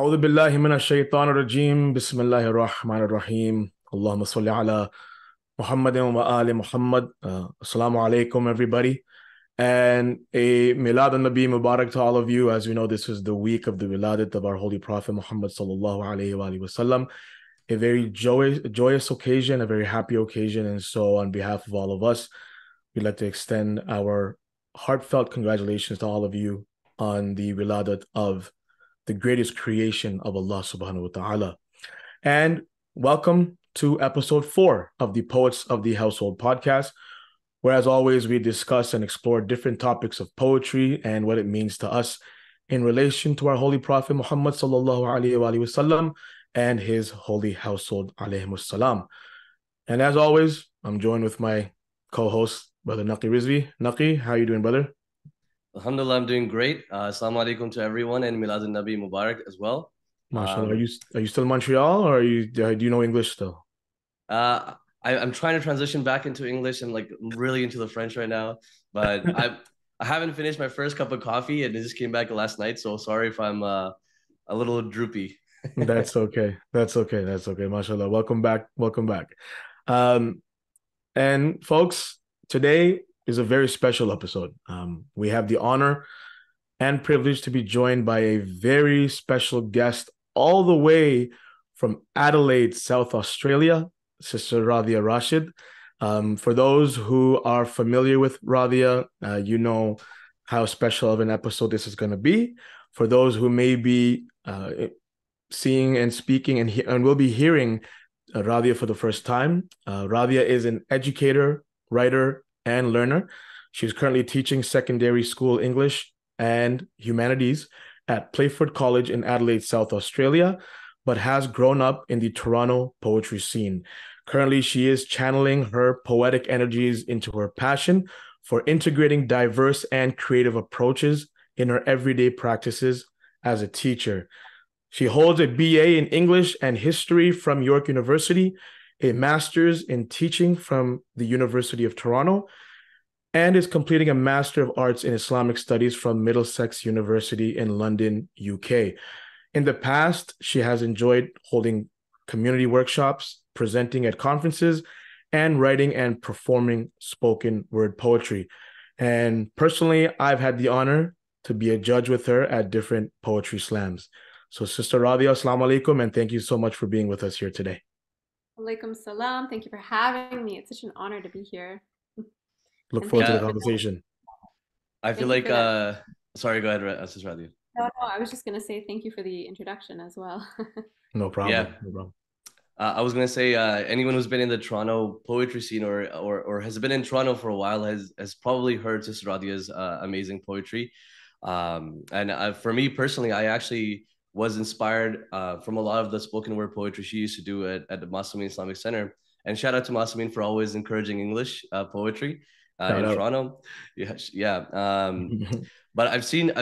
أعوذ بالله من الشيطان الرجيم بسم الله الرحمن الرحيم اللهم صل على محمد وآل Muhammad. Assalamu alaikum, everybody. And a Milad al-Nabi Mubarak to all of you. As we know, this is the week of the Wiladat of our Holy Prophet Muhammad sallallahu alayhi wa sallam. A very joyous occasion, a very happy occasion. And so on behalf of all of us, we'd like to extend our heartfelt congratulations to all of you on the Wiladat of the greatest creation of Allah subhanahu wa ta'ala. And welcome to episode 4 of the Poets of the Household podcast, where as always, we discuss and explore different topics of poetry and what it means to us in relation to our Holy Prophet Muhammad sallallahu alayhi wa sallam and his holy household alayhi salam. And as always, I'm joined with my co-host, Brother Naqi Rizvi. Naqi, how are you doing, brother? Alhamdulillah, I'm doing great. Assalamu alaikum to everyone and Milad al-Nabi Mubarak as well. MashaAllah. Are you still in Montreal, or do you know English still? Uh, I'm trying to transition back into English and like really into the French right now, but I haven't finished my first cup of coffee and it just came back last night. So sorry if I'm a little droopy. That's okay. That's okay. That's okay. MashaAllah. Welcome back. Welcome back. Um, and folks, today is a very special episode. We have the honor and privilege to be joined by a very special guest all the way from Adelaide, South Australia, Sister Raadhiya Rashid. For those who are familiar with Raadhiya, you know how special of an episode this is going to be. For those who may be seeing and speaking and will be hearing Raadhiya for the first time, Raadhiya is an educator, writer, and learner. She's currently teaching secondary school English and humanities at Playford College in Adelaide, South Australia, but has grown up in the Toronto poetry scene. Currently, she is channeling her poetic energies into her passion for integrating diverse and creative approaches in her everyday practices as a teacher. She holds a BA in English and History from York University, a master's in teaching from the University of Toronto, and is completing a Master of Arts in Islamic Studies from Middlesex University in London, UK. In the past, she has enjoyed holding community workshops, presenting at conferences, and writing and performing spoken word poetry. And personally, I've had the honor to be a judge with her at different poetry slams. So, Sister Raadhiya, assalamu alaikum, and thank you so much for being with us here today. Alaikum salam. Thank you for having me. It's such an honor to be here. Look And forward thank to you the Yeah, for that. conversation. I feel Thank you like for that. sorry, go ahead, Sister Radia. No, I was just gonna say thank you for the introduction as well. No Yeah, problem. No problem. I was gonna say anyone who's been in the Toronto poetry scene or has been in Toronto for a while has probably heard Sister Radia's amazing poetry. And for me personally, I actually was inspired from a lot of the spoken word poetry she used to do at the Masamin Islamic Center. And shout out to Masamin for always encouraging English poetry Shout in out. Toronto. Yeah, yeah. But I've seen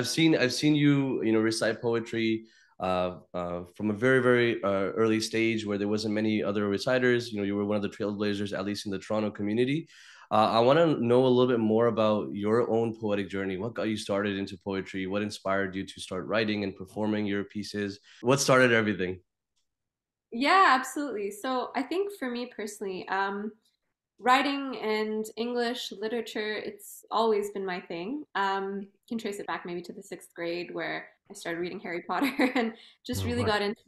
you recite poetry from a very early stage where there wasn't many other reciters. You were one of the trailblazers, at least in the Toronto community. I want to know a little bit more about your own poetic journey. What got you started into poetry? What inspired you to start writing and performing your pieces? What started everything? Yeah, absolutely. So I think for me personally, writing and English literature, it's always been my thing. Can trace it back maybe to the sixth grade where I started reading Harry Potter and just Oh, really my. got into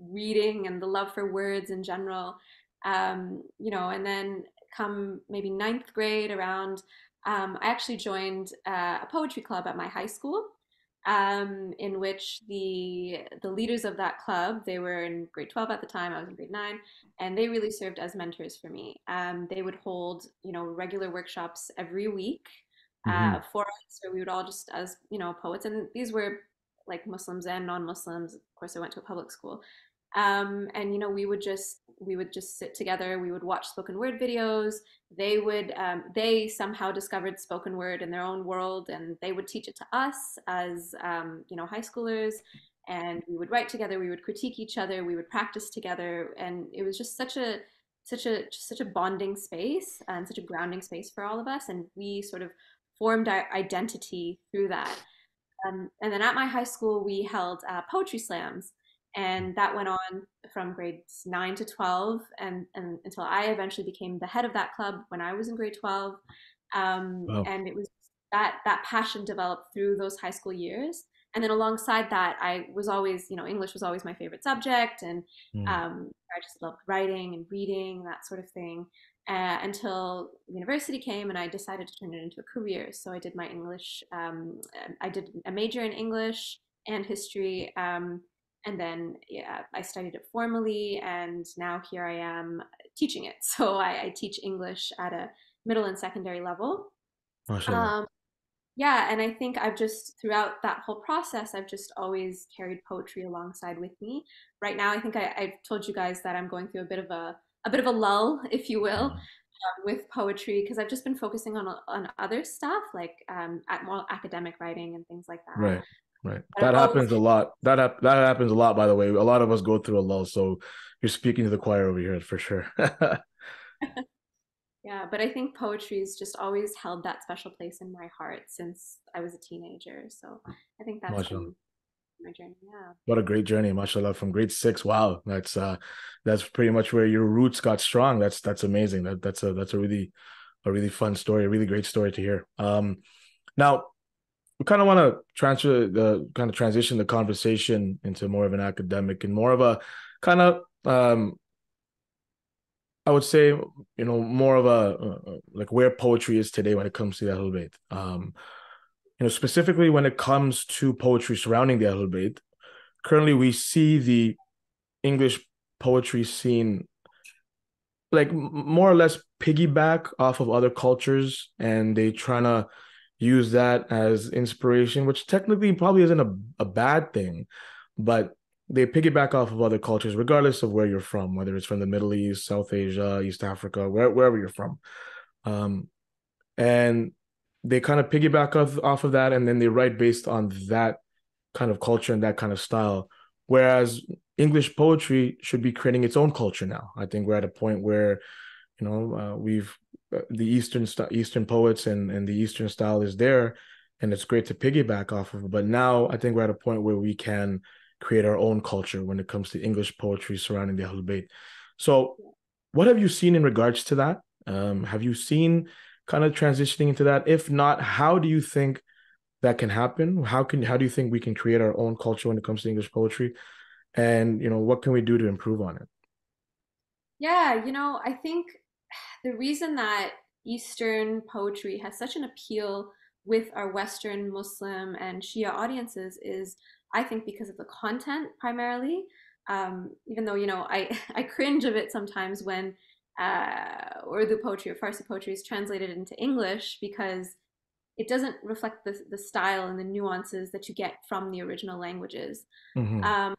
reading and the love for words in general. And then come maybe ninth grade around, I actually joined a poetry club at my high school, in which the leaders of that club, they were in grade 12 at the time, I was in grade 9, and they really served as mentors for me. They would hold, regular workshops every week Mhm. for us, where we would all just, as poets, and these were like Muslims and non-Muslims. Of course, I went to a public school, and we would just sit together. We would watch spoken word videos. They somehow discovered spoken word in their own world, and they would teach it to us as high schoolers. And we would write together. We would critique each other. We would practice together, and it was just such a bonding space and such a grounding space for all of us. And we sort of formed our identity through that. And then at my high school, we held poetry slams, and that went on from grades 9 to 12, and until I eventually became the head of that club when I was in grade 12. Wow. And it was that passion developed through those high school years. And then alongside that, I was always, English was always my favorite subject, and Mm. I just loved writing and reading, that sort of thing. Until university came and I decided to turn it into a career. So I did my English, I did a major in English and history. And then I studied it formally, and now here I am teaching it. So I teach English at a middle and secondary level. MashaAllah. Um, yeah, and I think I've just throughout that whole process, I've just always carried poetry alongside with me. Right now, I think I told you guys that I'm going through a bit of a lull, if you will, Mm. with poetry because I've just been focusing on other stuff like more academic writing and things like that. Right. Right. But I've That always happens a lot. That happens a lot, by the way. A lot of us go through a lull, so you're speaking to the choir over here for sure. yeah, but I think poetry's just always held that special place in my heart since I was a teenager. So I think that's MashaAllah. been my journey. Yeah. What a great journey, mashallah, from grade six. Wow. That's pretty much where your roots got strong. That's amazing. That's a really fun story, a really great story to hear. Now we kind of want to transition the conversation into more of an academic and more of a kind of I would say, more of a like where poetry is today when it comes to the ahlulbayt. Specifically when it comes to poetry surrounding the ahlulbayt, currently we see the English poetry scene like more or less piggyback off of other cultures, and they trying to use that as inspiration, which technically probably isn't a bad thing, but they piggyback off of other cultures, regardless of where you're from, whether it's from the Middle East, South Asia, East Africa, wherever you're from. Um, and they kind of piggyback off of that, and then they write based on that kind of culture and that kind of style. Whereas English poetry should be creating its own culture now. I think we're at a point where we've the Eastern poets and the Eastern style is there, and it's great to piggyback off of it. But now I think we're at a point where we can create our own culture when it comes to English poetry surrounding the Ahlul Bayt. So, what have you seen in regards to that? Have you seen kind of transitioning into that? If not, how do you think that can happen? How do you think we can create our own culture when it comes to English poetry? And what can we do to improve on it? Yeah, I think the reason that Eastern poetry has such an appeal with our Western Muslim and Shia audiences is, I think, because of the content primarily. Even though, I cringe a bit sometimes when Urdu poetry or Farsi poetry is translated into English because it doesn't reflect the style and the nuances that you get from the original languages. Mm-hmm. Um,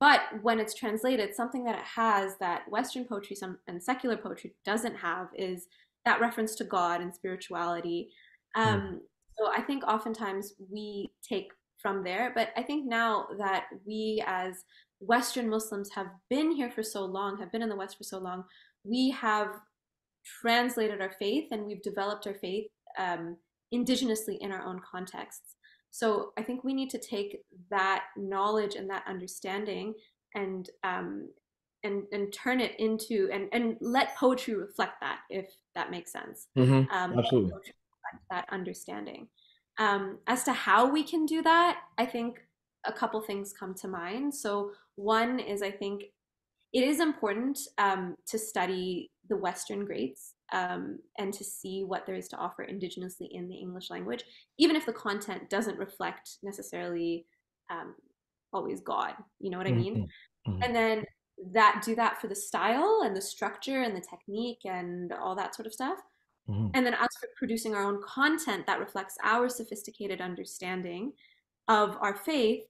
but when it's translated, something that it has that Western poetry and secular poetry doesn't have is that reference to God and spirituality. Um, so I think oftentimes we take from there, but I think now that we as Western Muslims have been here for so long, have been in the West for so long, we have translated our faith and we've developed our faith indigenously in our own contexts. So I think we need to take that knowledge and that understanding and and turn it into and let poetry reflect that, if that makes sense. Absolutely. Poetry reflect that understanding. As to how we can do that, I think a couple things come to mind. So one is I think it is important to study the Western greats and to see what there is to offer indigenously in the English language, even if the content doesn't reflect necessarily um, always God. You know what I mean? Mm-hmm. And then do that for the style and the structure and the technique and all that sort of stuff. Mm-hmm. And then as for producing our own content that reflects our sophisticated understanding of our faith,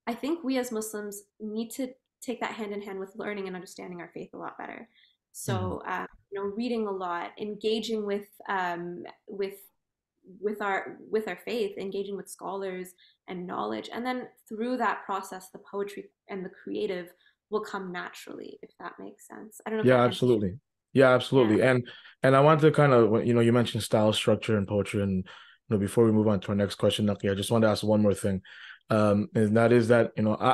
I think we as Muslims need to take that hand in hand with learning and understanding our faith a lot better. Mm-hmm. So, reading a lot, engaging with our faith, engaging with scholars and knowledge, and then through that process, the poetry and the creative will come naturally, if that makes sense. I don't know if Yeah, that answers absolutely. Yeah, your. Yeah. absolutely. And I want to kind of, you mentioned style structure and poetry, and before we move on to our next question, Naki, I just want to ask one more thing, and that is that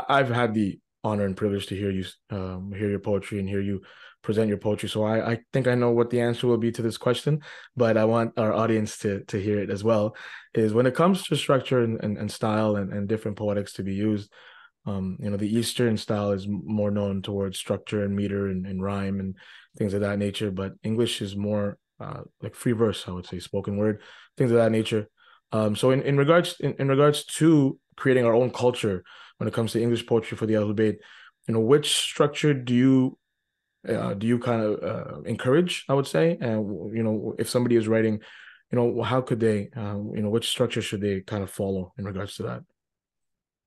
I've had the honor and privilege to hear you hear your poetry and hear you present your poetry. So I think I know what the answer will be to this question, but I want our audience to hear it as well. Is when it comes to structure and style and different poetics to be used, the Eastern style is more known towards structure and meter and rhyme and things of that nature, but English is more like free verse, I would say, spoken word, things of that nature. So in regards to creating our own culture when it comes to English poetry for the ahlulbayt, which structure do you kind of encourage, I would say, and if somebody is writing, how could they, which structure should they kind of follow in regards to that?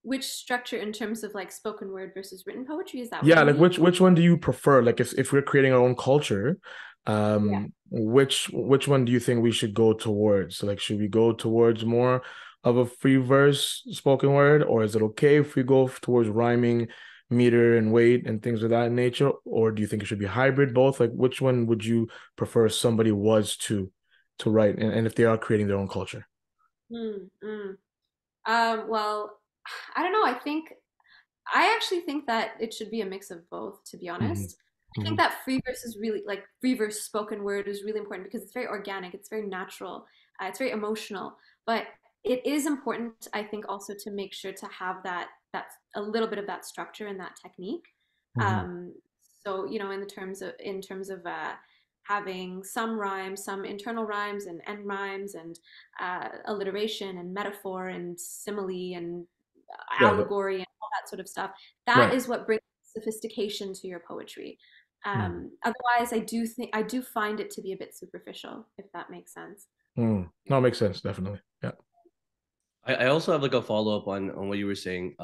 Which structure in terms of like spoken word versus written poetry? Is that what Yeah, you like mean? which one do you prefer? Like if we're creating our own culture, Yeah. which one do you think we should go towards? So like should we go towards more of a free verse spoken word, or is it okay if we go towards rhyming, meter and weight and things of that nature? Or do you think it should be hybrid, both? Like which one would you prefer somebody was to write and if they are creating their own culture? Mm, mm. Well, I don't know. I actually think that it should be a mix of both, to be Hmm. honest. I think Hmm. that free verse is really like free verse spoken word is really important because it's very organic, it's very natural, it's very emotional. But it is important, I think, also to make sure to have that a little bit of that structure and that technique. Hmm. Um, so in terms of having some rhymes, some internal rhymes and end rhymes and alliteration and metaphor and simile and Yeah, allegory and all that sort of stuff. That right. is what brings sophistication to your poetry. Mm. Otherwise, I do find it to be a bit superficial, if that makes sense. Mm. No, it makes sense, definitely. Yeah. I also have like a follow up on what you were saying.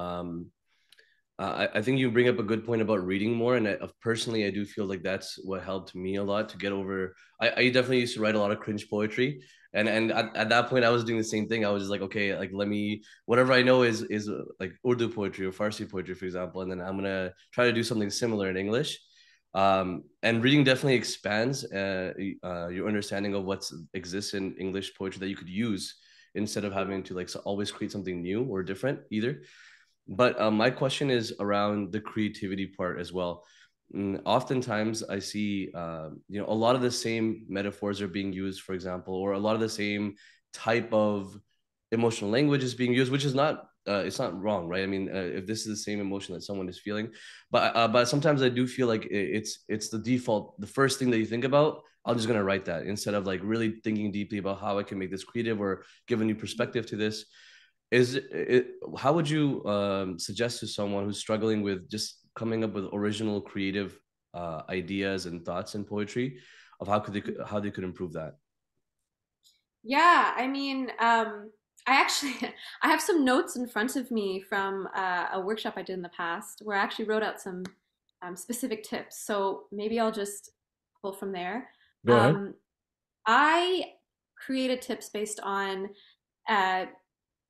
I think you bring up a good point about reading more, and personally, I do feel like that's what helped me a lot to get over. I definitely used to write a lot of cringe poetry, and at that point, I was doing the same thing. I was just like, okay, like let me whatever I know is like Urdu poetry or Farsi poetry, for example, and then I'm gonna try to do something similar in English. And reading definitely expands your understanding of what exists in English poetry that you could use instead of having to like always create something new or different either. But my question is around the creativity part as well. Oftentimes, I see a lot of the same metaphors are being used, for example, or a lot of the same type of emotional language is being used, which is not it's not wrong, right? I mean, if this is the same emotion that someone is feeling, but sometimes I do feel like it's the default, the first thing that you think about. I'm just gonna write that instead of like really thinking deeply about how I can make this creative or give a new perspective to this. Is it, how would you suggest to someone who's struggling with just coming up with original creative ideas and thoughts in poetry of how they could improve that? Yeah, I mean, I actually I have some notes in front of me from a workshop I did in the past where I actually wrote out some specific tips. So maybe I'll just pull from there. Go ahead. Um, I created tips based on uh,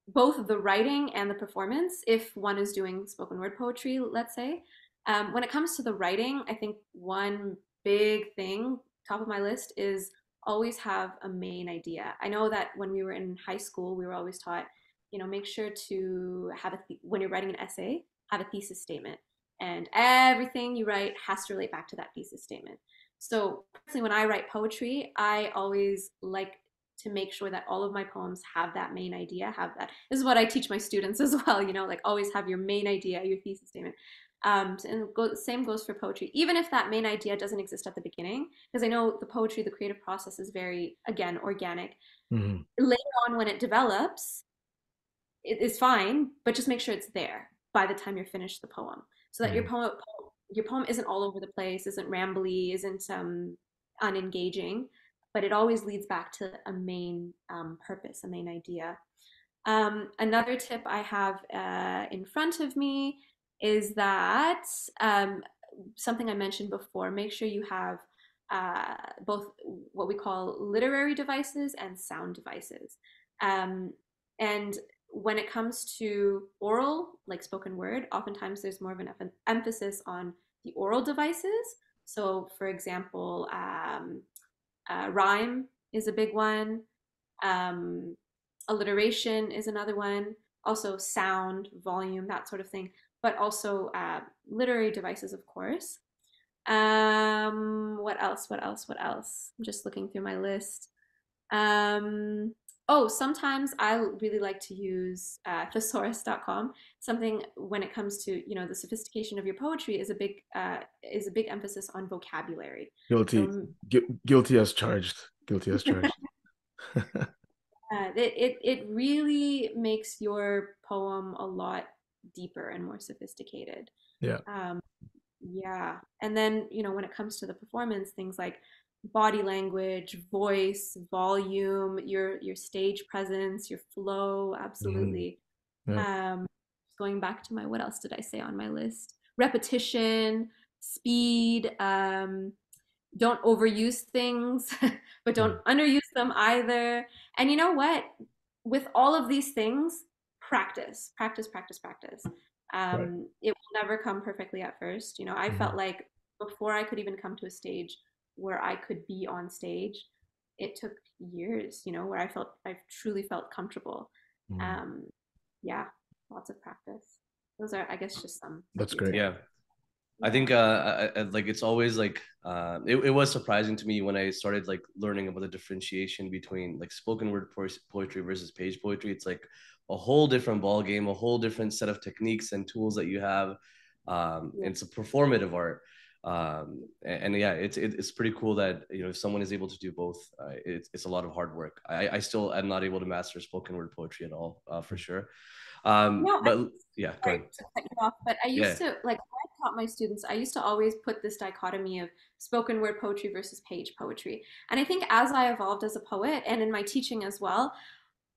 both the writing and the performance if one is doing spoken word poetry, let's say. When it comes to the writing, I think one big thing, top of my list, is always have a main idea. I know that when we were in high school, we were always taught, make sure to have when you're writing an essay, have a thesis statement. And everything you write has to relate back to that thesis statement. So, personally, when I write poetry, I always like to make sure that all of my poems have that main idea, have that. This is what I teach my students as well, like always have your main idea, your thesis statement. Same goes for poetry, even if that main idea doesn't exist at the beginning, because I know the poetry, the creative process is very, again, organic. Hmm. Later on, when it develops, it is fine, but just make sure it's there by the time you're finished the poem, so that Hmm. your poem isn't all over the place, isn't rambly, isn't unengaging, but it always leads back to a main purpose, a main idea. Another tip I have in front of me is that something I mentioned before, make sure you have both what we call literary devices and sound devices. Um, and when it comes to oral, like spoken word, oftentimes there's more of an emphasis on the oral devices. So, for example, rhyme is a big one. Um, Alliteration is another one. Also sound, volume, that sort of thing. But also literary devices, of course. What else? What else? What else? I'm just looking through my list. Um, oh, sometimes I really like to use thesaurus.com. Something when it comes to, the sophistication of your poetry is a big emphasis on vocabulary. Guilty, So guilty as charged. Guilty as charged. it really makes your poem a lot deeper and more sophisticated. Yeah. Um, yeah. And then, when it comes to the performance, things like body language, voice, volume, your stage presence, your flow, Mhm. absolutely. Yeah. Um, Going back to what else did I say on my list? Repetition, speed, don't overuse things, but don't Mm. underuse them either. And you know what? With all of these things, practice, practice, practice, practice. Right. It will never come perfectly at first. I felt Mhm. like before I could even come to a stage where I could be on stage, it took years, where I truly felt comfortable. Mhm. Um, yeah, lots of practice. Those are, I guess, just some a That's few great. tips. Yeah. I Yeah. think like it's always like it was surprising to me when I started like learning about the differentiation between like spoken word poetry versus page poetry. It's like a whole different ball game, a whole different set of techniques and tools that you have. Yeah. It's a performative art. And yeah, it's pretty cool that if someone is able to do both, it's a lot of hard work. I still am not able to master spoken word poetry at all, for sure. No, But yeah, go sorry ahead. to cut you off, but I Yeah. used to like when I taught my students, I used to always put this dichotomy of spoken word poetry versus page poetry. And I think as I evolved as a poet and in my teaching as well,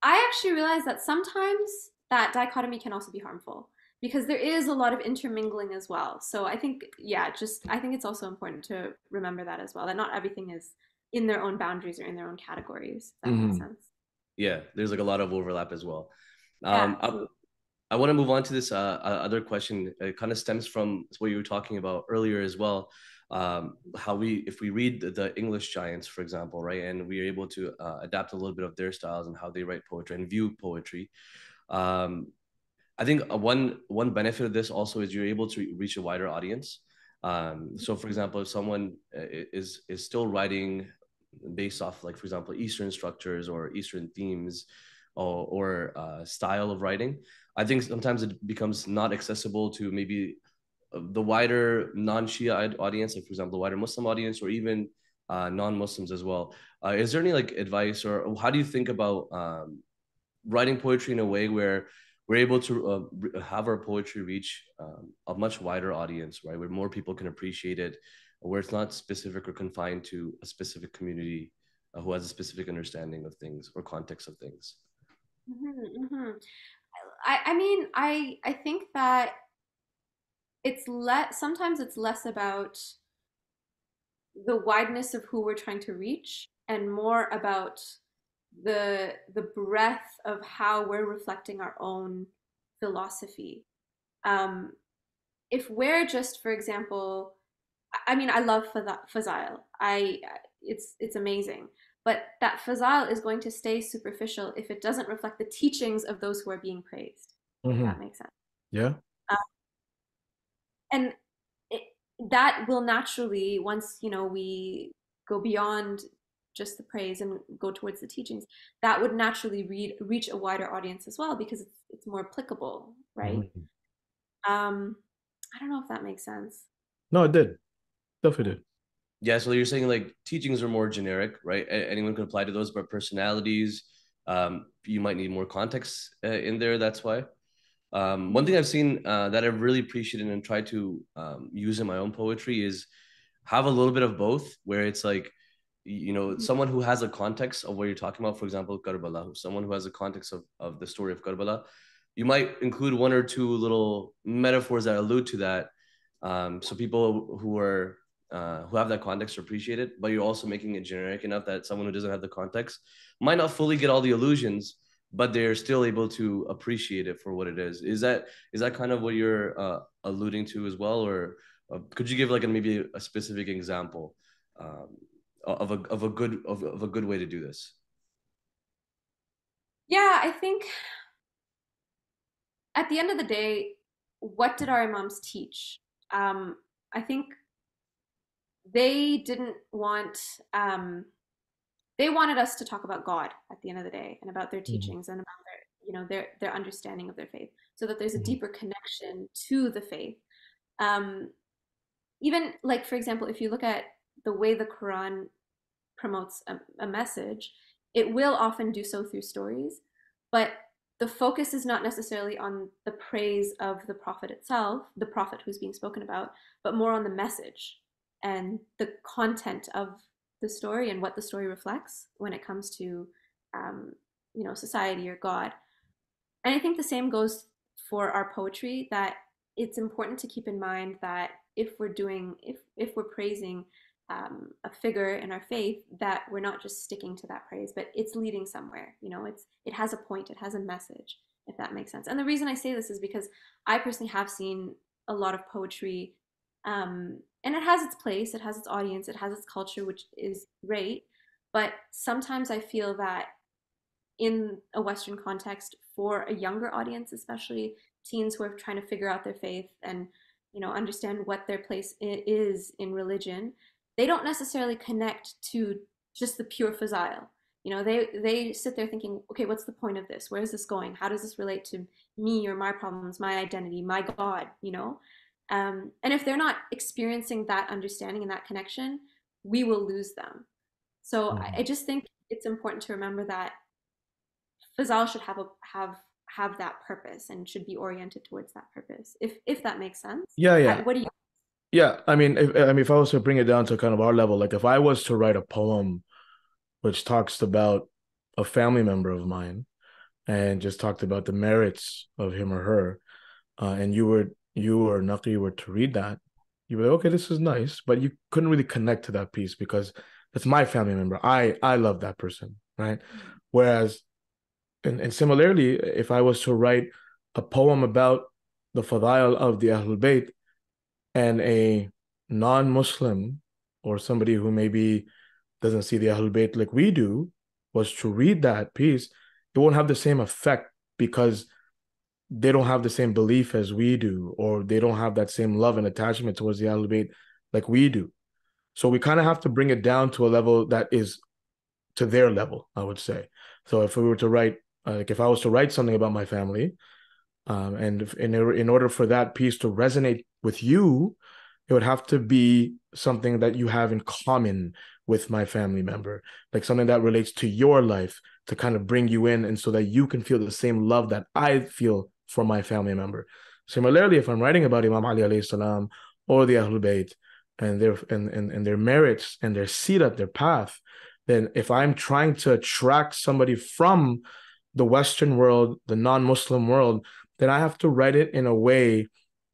I actually realized that sometimes that dichotomy can also be harmful because there is a lot of intermingling as well. So I think, yeah, I think it's also important to remember that as well, that not everything is in their own boundaries or in their own categories, if that makes Mhm. sense. Yeah, there's like a lot of overlap as well. Yeah, Um, I, absolutely. I want to move on to this other question. It kind of stems from what you were talking about earlier as well. How if we read the English giants, for example, right, and we are able to adapt a little bit of their styles and how they write poetry and view poetry. Um, I think one benefit of this also is you're able to reach a wider audience. So, for example, if someone is still writing based off, like for example, Eastern structures or Eastern themes or style of writing, I think sometimes it becomes not accessible to maybe the wider non-Shia audience, like for example, the wider Muslim audience, or even non-Muslims as well. Is there any like advice, or how do you think about writing poetry in a way where we're able to have our poetry reach a much wider audience, right? Where more people can appreciate it, where it's not specific or confined to a specific community who has a specific understanding of things or context of things. I mean, I think that sometimes it's less about the wideness of who we're trying to reach and more about the breadth of how we're reflecting our own philosophy. Um, if we're just, for example, I mean, I love Fazile. It's amazing, but that Fazile is going to stay superficial if it doesn't reflect the teachings of those who are being praised. If Mhm. that makes sense. Yeah. Um, and it, that will naturally, once we go beyond just the praise and go towards the teachings, that would naturally reach a wider audience as well because it's more applicable, right? Mhm. um I don't know if that makes sense. No, it did. Definitely did. Yeah, so you're saying like teachings are more generic, right? Anyone can apply to those, but personalities, you might need more context in there. That's why. One Mhm. thing I've seen that I've really appreciated and tried to use in my own poetry is have a little bit of both, where it's like, someone who has a context of what you're talking about, for example, Karbala, someone who has a context of the story of Karbala, you might include one or two little metaphors that allude to that. So people who have that context appreciate it, but you're also making it generic enough that someone who doesn't have the context might not fully get all the allusions, but they're still able to appreciate it for what it is. Is that kind of what you're alluding to as well, or could you give like maybe a specific example um, of a good way to do this? Yeah, I think at the end of the day, what did our imams teach? I think they didn't want, um, they wanted us to talk about God at the end of the day and about their Mhm. teachings and about their understanding of their faith, so that there's a Mhm. deeper connection to the faith. Um, Even like for example, if you look at the way the Quran promotes a message, it will often do so through stories, but the focus is not necessarily on the praise of the prophet itself, the prophet who's being spoken about, but more on the message and the content of the story and what the story reflects when it comes to, um, society or God. And I think the same goes for our poetry, that it's important to keep in mind that if we're praising, a figure in our faith, that we're not just sticking to that praise, but it's leading somewhere. It has a point, it has a message, if that makes sense. And the reason I say this is because I personally have seen a lot of poetry, and it has its place, it has its audience, it has its culture, which is great. But sometimes I feel that in a Western context, for a younger audience, especially teens who are trying to figure out their faith and understand what their place is in religion, they don't necessarily connect to just the pure fazile. They sit there thinking, okay, what's the point of this? Where is this going? How does this relate to me or my problems, my identity, my God? And if they're not experiencing that understanding and that connection, we will lose them. So I Mhm. just think it's important to remember that Fazal should have that purpose and should be oriented towards that purpose. If that makes sense. Yeah, yeah. What do you? Yeah, if I was to bring it down to kind of our level, like if I was to write a poem which talks about a family member of mine and just talked about the merits of him or her, and you or Naqi were to read that, you were like, okay, this is nice, but you couldn't really connect to that piece because that's my family member. I love that person, right? Whereas, and similarly, if I was to write a poem about the fadail of the ahlulbayt, and a non-Muslim or somebody who maybe doesn't see the Ahlul Bayt like we do was to read that piece, it won't have the same effect because they don't have the same belief as we do, or they don't have that same love and attachment towards the Ahlul Bayt like we do. So we kind of have to bring it down to a level that is to their level, I would say. So if we were to write, like if I was to write something about my family, and in order for that piece to resonate with you, it would have to be something that you have in common with my family member, like something that relates to your life to kind of bring you in, and so that you can feel the same love that I feel for my family member. Similarly, if I'm writing about Imam Ali alayhi salam or the Ahlul Bayt and their merits and their sirat, their path, then if I'm trying to attract somebody from the Western world, the non-Muslim world, then I have to write it in a way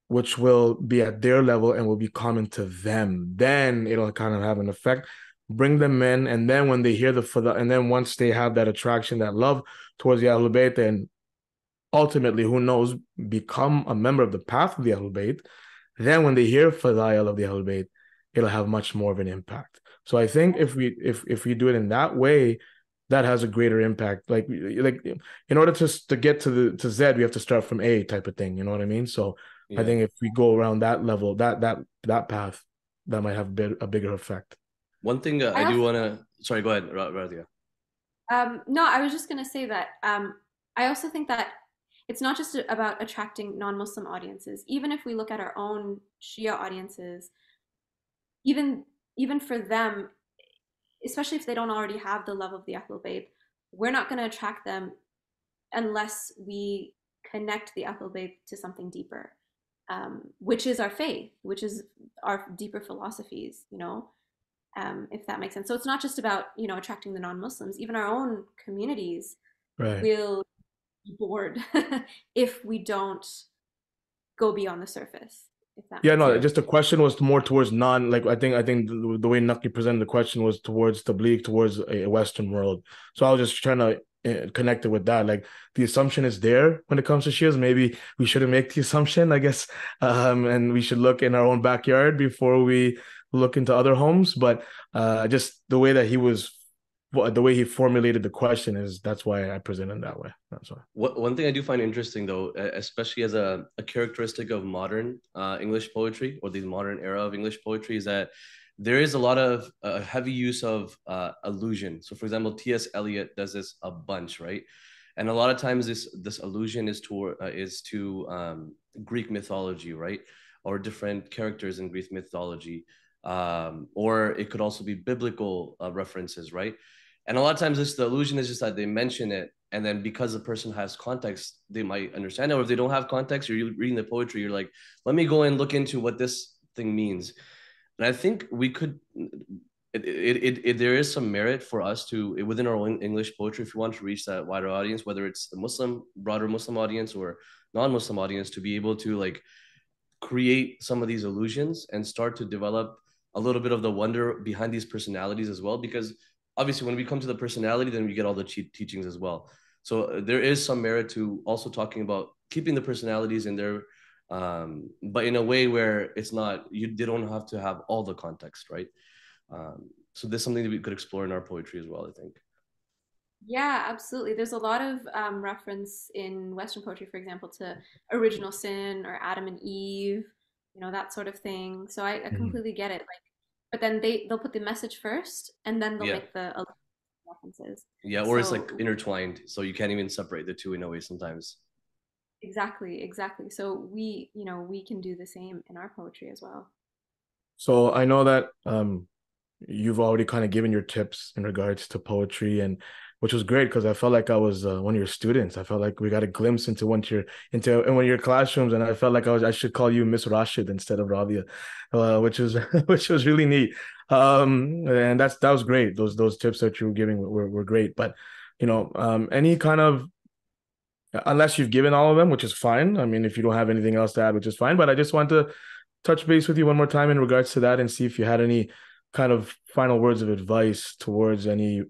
which will be at their level and will be common to them. Then it'll kind of have an effect, bring them in, and then when they hear and then once they have that attraction, that love towards the Ahlul Bayt, then ultimately, who knows, become a member of the path of the Ahlul Bayt. Then when they hear Fadail of the Ahlul Bayt, it'll have much more of an impact. So I think if we do it in that way, that has a greater impact. Like in order to get to Z, we have to start from A type of thing. You know what I mean? So I Yeah. think if we go around that level, that path, that might have a bigger effect. One thing I I do also want to. Sorry, go ahead, Radia. no, I was just gonna say that I also think that it's not just about attracting non-Muslim audiences. Even if we look at our own Shia audiences, even even for them, especially if they don't already have the love of the Ahlul Bayt, we're not going to attract them unless we connect the Ahlul Bayt to something deeper, which is our faith, which is our deeper philosophies. If that makes sense. So it's not just about attracting the non-Muslims. Even our own communities Right. will be bored if we don't go beyond the surface. If that Yeah, makes no, Yeah. sense. just the question was more towards non, like I think the way Naki presented the question was towards tabligh, towards a Western world. So I was just trying to connect it with that. Like the assumption is there when it comes to Shias. Maybe we shouldn't make the assumption, I guess, and we should look in our own backyard before we look into other homes. But just the way that he was the way he formulated the question that's why I present it that way. That's why. One thing I do find interesting, though, especially as a characteristic of modern English poetry, or the modern era of English poetry, is that there is a lot of heavy use of allusion. So, for example, T.S. Eliot does this a bunch, right? And a lot of times, this allusion is to Greek mythology, right, or different characters in Greek mythology, or it could also be biblical references, right? And a lot of times, the illusion is just that they mention it, and then because the person has context, they might understand it. Or if they don't have context, or you're reading the poetry, you're like, let me go and look into what this thing means. And I think we could. There is some merit for us to, within our own English poetry, if you want to reach that wider audience, whether it's the broader Muslim audience or non-Muslim audience, to be able to like create some of these illusions and start to develop a little bit of the wonder behind these personalities as well. Because obviously, when we come to the personality, then we get all the teachings as well. So there is some merit to also talking about keeping the personalities in there, but in a way where it's not, they don't have to have all the context, right? So there's something that we could explore in our poetry as well, I think. Yeah, absolutely. There's a lot of reference in Western poetry, for example, to original sin or Adam and Eve, that sort of thing. So I Mhm. completely get it. Like, but then they'll put the message first, and then they'll Yeah. make the references. Yeah, or it's like So intertwined, so you can't even separate the two in a way sometimes. exactly, exactly. So we can do the same in our poetry as well. So I know that you've already kind of given your tips in regards to poetry, and which was great because I felt like I was one of your students. I felt like we got a glimpse into in one of your classrooms, and I felt like I should call you Miss Rashid instead of Raadhiya, which was which was really neat. And that was great. Those tips that you were giving were great. But any kind of, unless you've given all of them, which is fine. I mean, if you don't have anything else to add, which is fine. But I just want to touch base with you one more time in regards to that and see if you had any kind of final words of advice towards any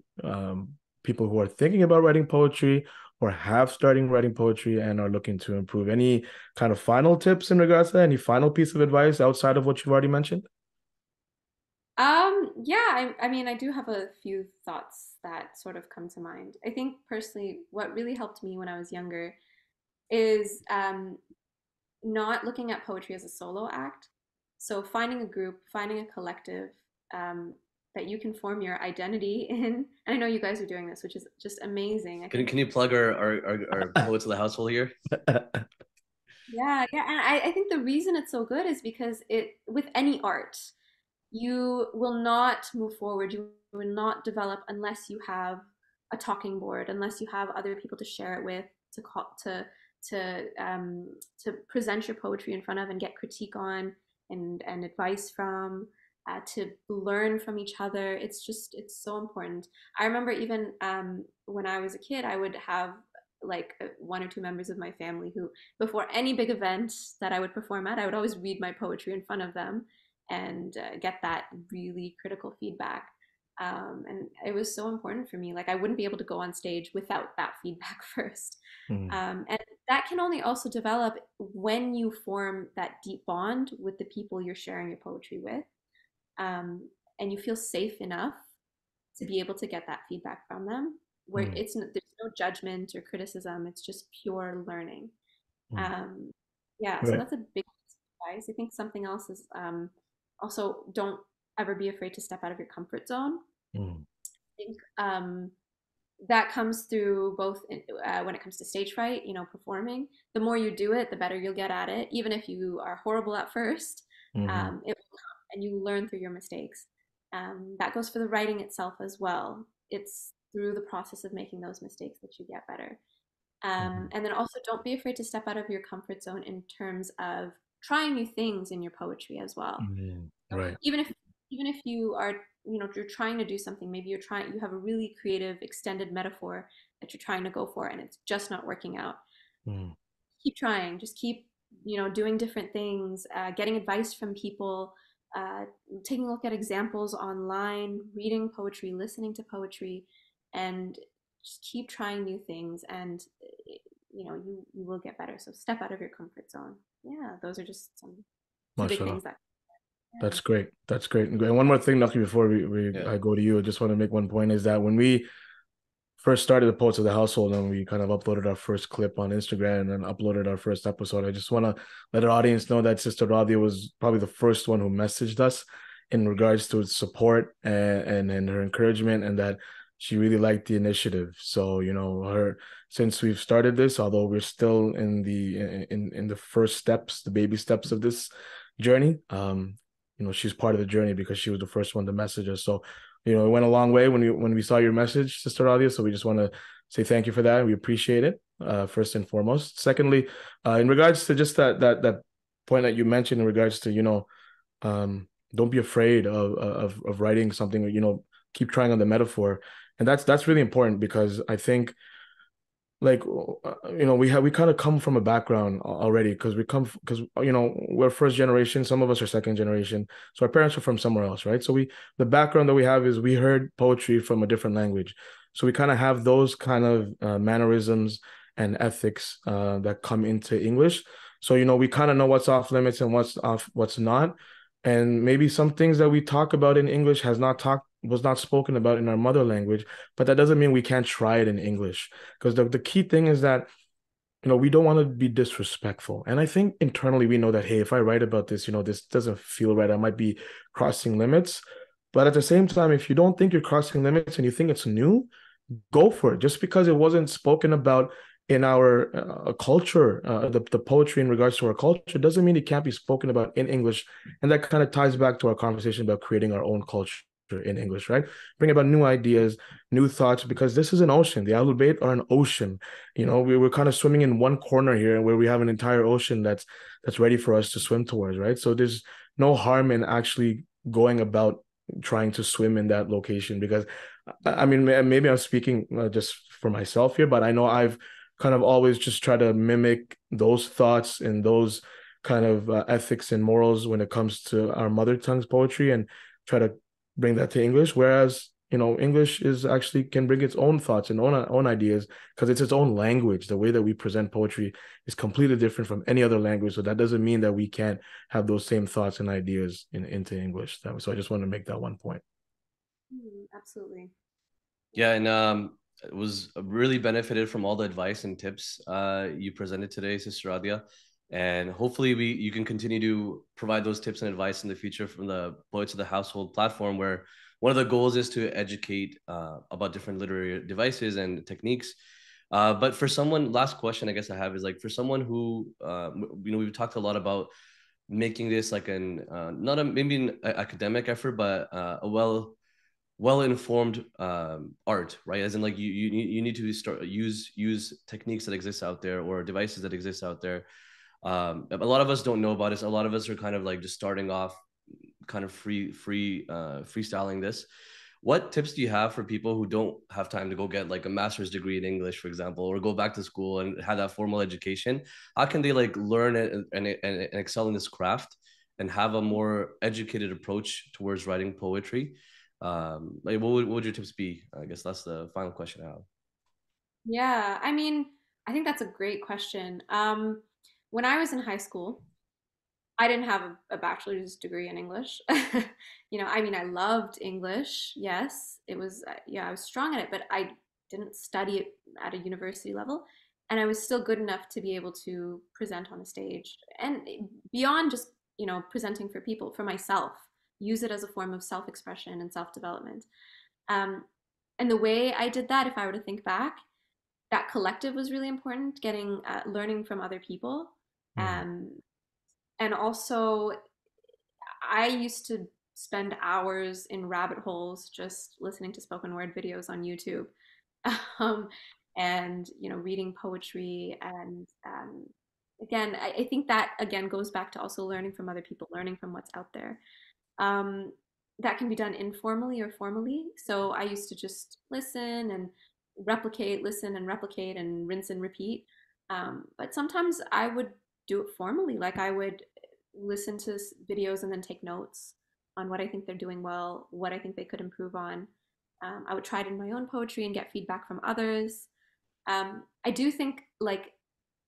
people who are thinking about writing poetry or have starting writing poetry and are looking to improve. Any kind of final tips in regards to that? Any final piece of advice outside of what you've already mentioned? Yeah, I mean, I do have a few thoughts that sort of come to mind. I think personally, what really helped me when I was younger is not looking at poetry as a solo act. So finding a group, finding a collective um, that you can form your identity in. And I know you guys are doing this, which is just amazing. I think, Can you plug our poets of the household here? yeah, yeah. And I think the reason it's so good is because with any art, you will not move forward. You will not develop unless you have a talking board, unless you have other people to share it with, to call, to present your poetry in front of and get critique on and advice from, to learn from each other. It's so important. I remember even when I was a kid, I would have like one or two members of my family who, before any big event that I would perform at, I would always read my poetry in front of them and get that really critical feedback. And it was so important for me. Like, I wouldn't be able to go on stage without that feedback first. Mm, And that can only also develop when you form that deep bond with the people you're sharing your poetry with. Um, and you feel safe enough to be able to get that feedback from them, where mm, there's no judgment or criticism. It's just pure learning. mm. Um, yeah, so Right. that's a big advice. I think something else is also don't ever be afraid to step out of your comfort zone. Mm, I think that comes through both when it comes to stage fright, performing. The more you do it, the better you'll get at it. Even if you are horrible at first, mhm, it will come and you learn through your mistakes. That goes for the writing itself as well. It's through the process of making those mistakes that you get better. mhm, And then also don't be afraid to step out of your comfort zone in terms of trying new things in your poetry as well. mhm. So Right. even if you are, you're trying to do something, maybe you have a really creative extended metaphor that you're trying to go for and it's just not working out. Mm, Keep trying, just keep, doing different things, getting advice from people, uh, taking a look at examples online, reading poetry, listening to poetry, and just keep trying new things and you will get better. So step out of your comfort zone. Yeah, those are just some two big mashallah. things that. That's great. That's great. And one more thing, Naki, before Yeah. I go to you, I just want to make one point is that when we first started the Poets of the Household and we kind of uploaded our first clip on Instagram and uploaded our first episode, I just want to let our audience know that Sister Raadhiya was probably the first one who messaged us in regards to its support and her encouragement, and that she really liked the initiative. So, her since we've started this, although we're still in the first steps, the baby steps of this journey, she's part of the journey because she was the first one to message us. So it went a long way when we saw your message, Sister Radia. So we just want to say thank you for that. We appreciate it, first and foremost. Secondly, in regards to just that point that you mentioned in regards to don't be afraid of writing something. Keep trying on the metaphor, and that's really important because I think like we kind of come from a background already because we're first generation, some of us are second generation, so our parents are from somewhere else, right? So the background that we have is we heard poetry from a different language, so we kind of have those kind of mannerisms and ethics that come into English. So we kind of know what's off limits and what's not, and maybe some things that we talk about in English was not spoken about in our mother language, but that doesn't mean we can't try it in English. Because the key thing is that, we don't want to be disrespectful. And I think internally we know that, hey, if I write about this, this doesn't feel right. I might be crossing limits. But at the same time, if you don't think you're crossing limits and you think it's new, go for it. Just because it wasn't spoken about in our culture, the poetry in regards to our culture, doesn't mean it can't be spoken about in English. And that kind of ties back to our conversation about creating our own culture in English, right? Bring about new ideas, new thoughts, because this is an ocean. The ahlulbayt are an ocean. We're kind of swimming in one corner here where we have an entire ocean that's ready for us to swim towards, right? So there's no harm in actually going about trying to swim in that location, because I mean, maybe I'm speaking just for myself here, but I know I've kind of always just tried to mimic those thoughts and those kind of ethics and morals when it comes to our mother tongue's poetry, and try to bring that to English. Whereas, English is actually can bring its own thoughts and own ideas because it's its own language. The way that we present poetry is completely different from any other language. So that doesn't mean that we can't have those same thoughts and ideas into English. So I just want to make that one point. Absolutely. Yeah, and it was really benefited from all the advice and tips you presented today, Sister Radia. And hopefully you can continue to provide those tips and advice in the future from the Poets of the Household platform, where one of the goals is to educate about different literary devices and techniques. But for someone, last question I guess I have is like for someone who, we've talked a lot about making this like an not a maybe an academic effort, but a well-informed art, right? As in like you need to start use techniques that exist out there or devices that exist out there. A lot of us don't know about this. A lot of us are kind of like just starting off kind of freestyling this. What tips do you have for people who don't have time to go get like a master's degree in English, for example, or go back to school and have that formal education? How can they like learn it and excel in this craft and have a more educated approach towards writing poetry? Like what would your tips be? I guess that's the final question I have. Yeah, I mean, I think that's a great question. When I was in high school, I didn't have a bachelor's degree in English. I mean, I loved English. Yes, it was, yeah, I was strong at it, but I didn't study it at a university level. And I was still good enough to be able to present on a stage and beyond just, presenting for people, for myself, use it as a form of self expression and self development. Um, and the way I did that, if I were to think back, that collective was really important, getting, learning from other people. Mm. Um, and also I used to spend hours in rabbit holes just listening to spoken word videos on YouTube, um, and reading poetry. And again, I think that again goes back to also learning from other people, learning from what's out there. Um, that can be done informally or formally. So I used to just listen and replicate, listen and replicate, and rinse and repeat. But sometimes I would do it formally, like I would listen to videos and then take notes on what I think they're doing well, what I think they could improve on. I would try it in my own poetry and get feedback from others. I do think, like,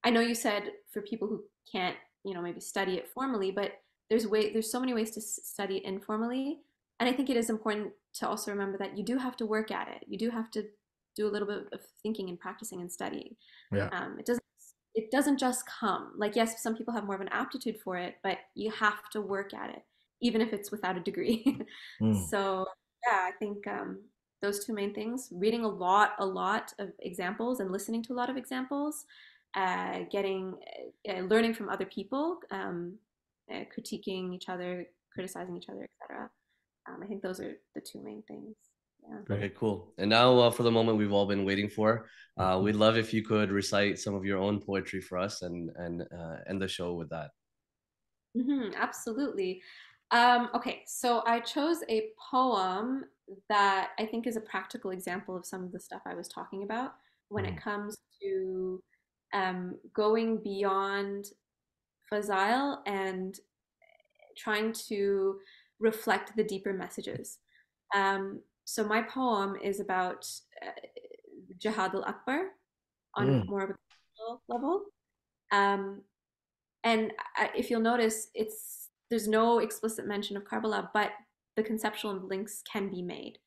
I know you said for people who can't, maybe study it formally, but there's so many ways to study it informally, and I think it is important to also remember that you do have to work at it. You do have to do a little bit of thinking and practicing and studying. Yeah. It doesn't just come. Like, yes, some people have more of an aptitude for it, but you have to work at it, even if it's without a degree. Mm. So yeah, I think those two main things: reading a lot of examples and listening to a lot of examples, getting learning from other people, critiquing each other, criticizing each other, etc. I think those are the two main things. Yeah. Okay, cool. And now for the moment we've all been waiting for, we'd love if you could recite some of your own poetry for us and end the show with that. Absolutely. Okay, so I chose a poem that I think is a practical example of some of the stuff I was talking about when it Mm. comes to going beyond Fazile and trying to reflect the deeper messages. So my poem is about Jihad al-Akbar on Mm. more of a personal level. Um, and if you'll notice, there's no explicit mention of Karbala, but the conceptual links can be made.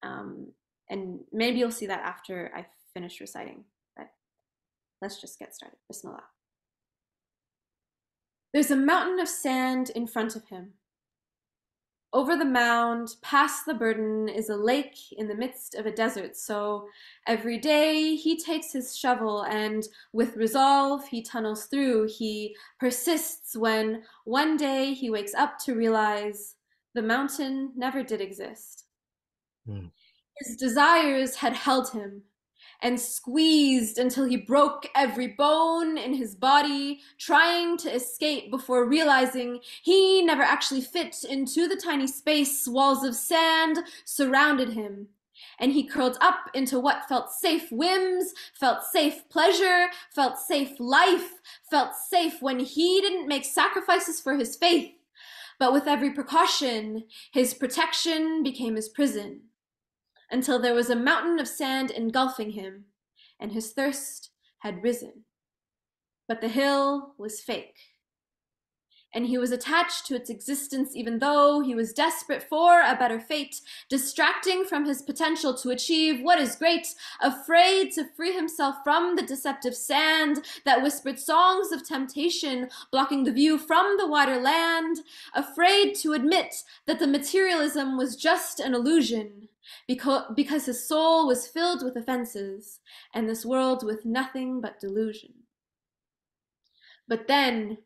And maybe you'll see that after I finish reciting. But let's just get started. Bismillah. There's a mountain of sand in front of him. Over the mound, past the burden, is a lake in the midst of a desert. So every day he takes his shovel and with resolve he tunnels through. He persists when one day he wakes up to realize the mountain never did exist. Mm. His desires had held him and squeezed until he broke every bone in his body, trying to escape before realizing he never actually fit into the tiny space. Walls of sand surrounded him, and he curled up into what felt safe whims, felt safe pleasure, felt safe life, felt safe when he didn't make sacrifices for his faith. But with every precaution, his protection became his prison, until there was a mountain of sand engulfing him, and his thirst had risen. But the hill was fake, and he was attached to its existence even though he was desperate for a better fate, distracting from his potential to achieve what is great, afraid to free himself from the deceptive sand that whispered songs of temptation, blocking the view from the wider land, afraid to admit that the materialism was just an illusion, because his soul was filled with offenses, and this world with nothing but delusion. But then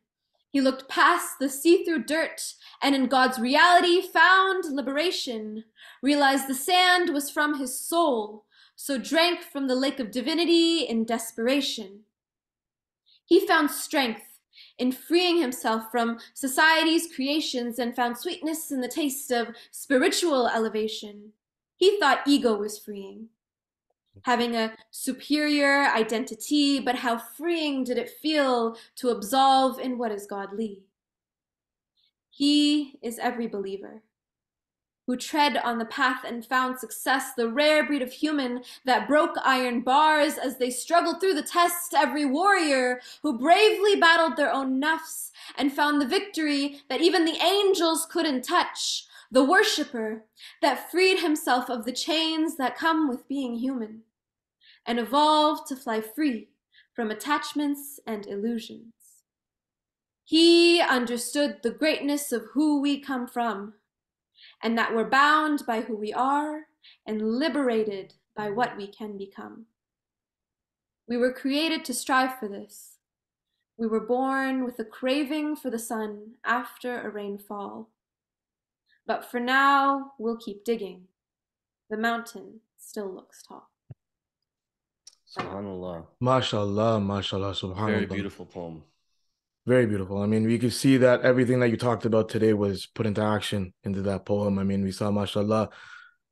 he looked past the see-through dirt and in God's reality found liberation, realized the sand was from his soul, so drank from the lake of divinity in desperation. He found strength in freeing himself from society's creations and found sweetness in the taste of spiritual elevation. He thought ego was freeing, having a superior identity, but how freeing did it feel to absolve in what is godly? He is every believer who tread on the path and found success, the rare breed of human that broke iron bars as they struggled through the test, every warrior who bravely battled their own nafs and found the victory that even the angels couldn't touch, the worshipper that freed himself of the chains that come with being human and evolved to fly free from attachments and illusions. He understood the greatness of who we come from, and that we're bound by who we are and liberated by what we can become. We were created to strive for this. We were born with a craving for the sun after a rainfall. But for now, we'll keep digging. The mountain still looks tall. SubhanAllah. MashaAllah, MashaAllah, Very subhanAllah. beautiful poem. Very beautiful. I mean, we could see that everything that you talked about today was put into action into that poem. I mean, we saw, MashaAllah,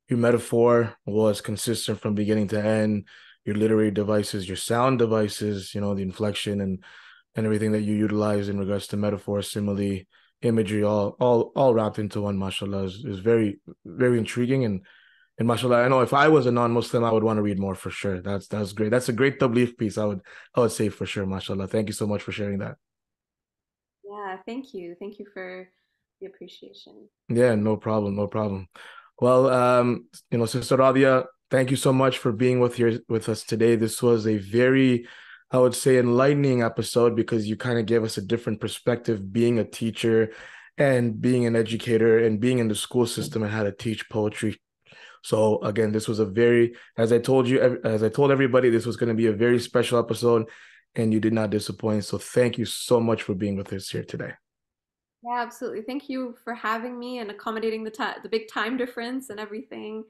your metaphor was consistent from beginning to end. Your literary devices, your sound devices, the inflection and everything that you utilize in regards to metaphor, simile, imagery, all wrapped into one, MashaAllah, is very, very intriguing. And MashaAllah, I know if I was a non-Muslim, I would want to read more for sure. That's great. That's a great tabligh piece. I would say for sure, MashaAllah. Thank you so much for sharing that. Yeah, thank you. Thank you for the appreciation. Yeah, no problem, no problem. Well, Sister Raadhiya, thank you so much for being with us today. This was a very, I would say, enlightening episode because you kind of gave us a different perspective, being a teacher and being an educator and being in the school system and how to teach poetry. So again, this was a very, as I told you, as I told everybody, this was going to be a very special episode, and you did not disappoint. So thank you so much for being with us here today. Yeah, absolutely. Thank you for having me and accommodating the big time difference and everything.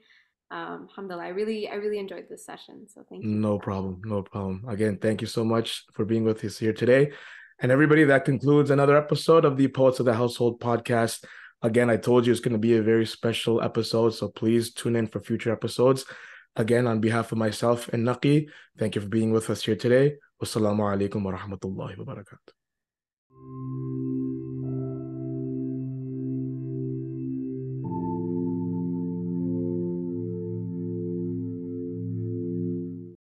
Alhamdulillah, I really enjoyed this session. So thank you. No problem. No problem. Again, thank you so much for being with us here today. And everybody, that concludes another episode of the Poets of the Household podcast. Again, I told you it's going to be a very special episode, so please tune in for future episodes. Again, on behalf of myself and Naqi, thank you for being with us here today. Wassalamu alaikum wa rahmatullahi wa barakatuh.